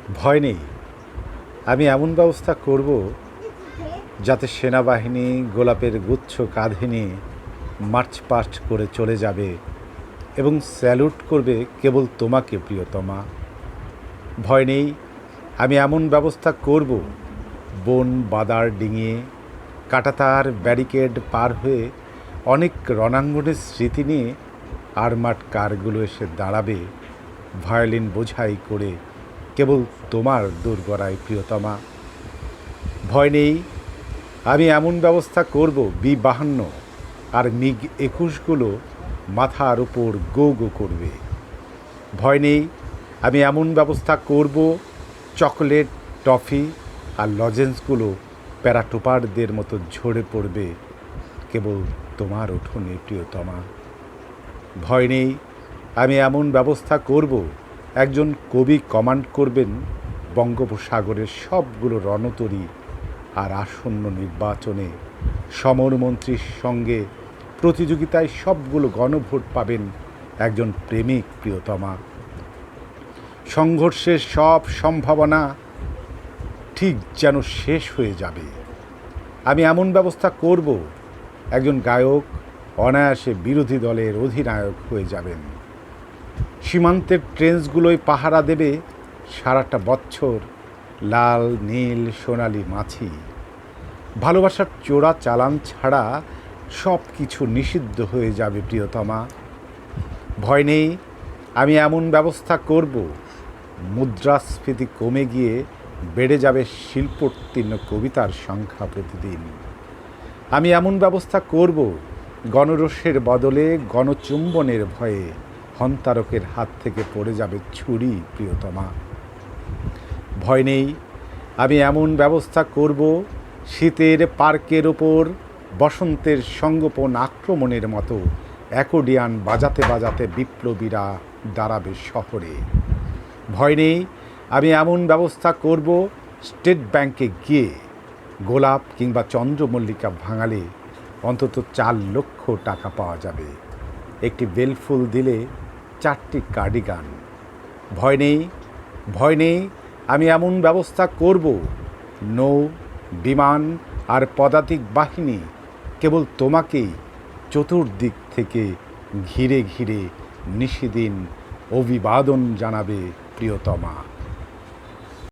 ভয় নেই, আমি এমন ব্যবস্থা করব যাতে সেনাবাহিনী গোলাপের গুচ্ছ কাঁধে নিয়ে মার্চ পাস্ট করে চলে যাবে এবং স্যালুট করবে কেবল তোমাকে, প্রিয়তমা। ভয় নেই, আমি এমন ব্যবস্থা করব বন বাদার ডিঙিয়ে কাঁটাতার ব্যারিকেড পার হয়ে অনেক রণাঙ্গনের স্মৃতি নিয়ে আর্মাড কারগুলো এসে দাঁড়াবে ভায়োলিন বোঝাই করে কেবল তোমার দোরগোড়ায়, প্রিয়তমা। ভয় নেই, আমি এমন ব্যবস্থা করব B-52 আর MiG-21গুলো মাথার উপর গো গো করবে। ভয় নেই, আমি এমন ব্যবস্থা করব চকোলেট, টফি আর লজেন্সগুলো প্যারাটুপারদের মতো ঝরে পড়বে কেবল তোমার উঠোনে, প্রিয়তমা। ভয় নেই, আমি এমন ব্যবস্থা করব একজন কবি কমান্ড করবেন বঙ্গোপসাগরের সবগুলো রণতরী, আর আসন্ন নির্বাচনে সমরমন্ত্রীর সঙ্গে প্রতিযোগিতায় সবগুলো গণভোট পাবেন একজন প্রেমিক, প্রিয়তমা। সংঘর্ষের সব সম্ভাবনা ঠিক যেন শেষ হয়ে যাবে। আমি এমন ব্যবস্থা করব একজন গায়ক অনায়াসে বিরোধী দলের অধিনায়ক হয়ে যাবেন। সীমান্তের ট্রেঞ্চগুলোয় পাহারা দেবে সারাটা বছর লাল নীল সোনালি মাছি। ভালোবাসার চোরা চালান ছাড়া সব কিছু নিষিদ্ধ হয়ে যাবে, প্রিয়তমা। ভয় নেই, আমি এমন ব্যবস্থা করব মুদ্রাস্ফীতি কমে গিয়ে বেড়ে যাবে শিল্পোত্তীর্ণ কবিতার সংখ্যা প্রতিদিন। আমি এমন ব্যবস্থা করব গণরোষের বদলে গণচুম্বনের ভয়ে হন্তারকের হাত থেকে পড়ে যাবে ছুরি, প্রিয়তমা। ভয় নেই, আমি এমন ব্যবস্থা করব শীতের পার্কের ওপর বসন্তের সঙ্গোপন আক্রমণের মতো অ্যাকর্ডিয়ান বাজাতে বাজাতে বিপ্লবীরা দাঁড়াবে শহরে। ভয় নেই, আমি এমন ব্যবস্থা করব স্টেট ব্যাংকে গিয়ে গোলাপ কিংবা চন্দ্রমল্লিকা ভাঙালে অন্তত 4 লক্ষ টাকা পাওয়া যাবে, একটি বেলফুল দিলে 4টি কার্ডিগান। ভয় নেই, ভয় নেই, আমি এমন ব্যবস্থা করব নৌ, বিমান আর পদাতিক বাহিনী কেবল তোমাকেই চতুর্দিক থেকে ঘিরে ঘিরে নিশিদিন অভিবাদন জানাবে, প্রিয়তমা।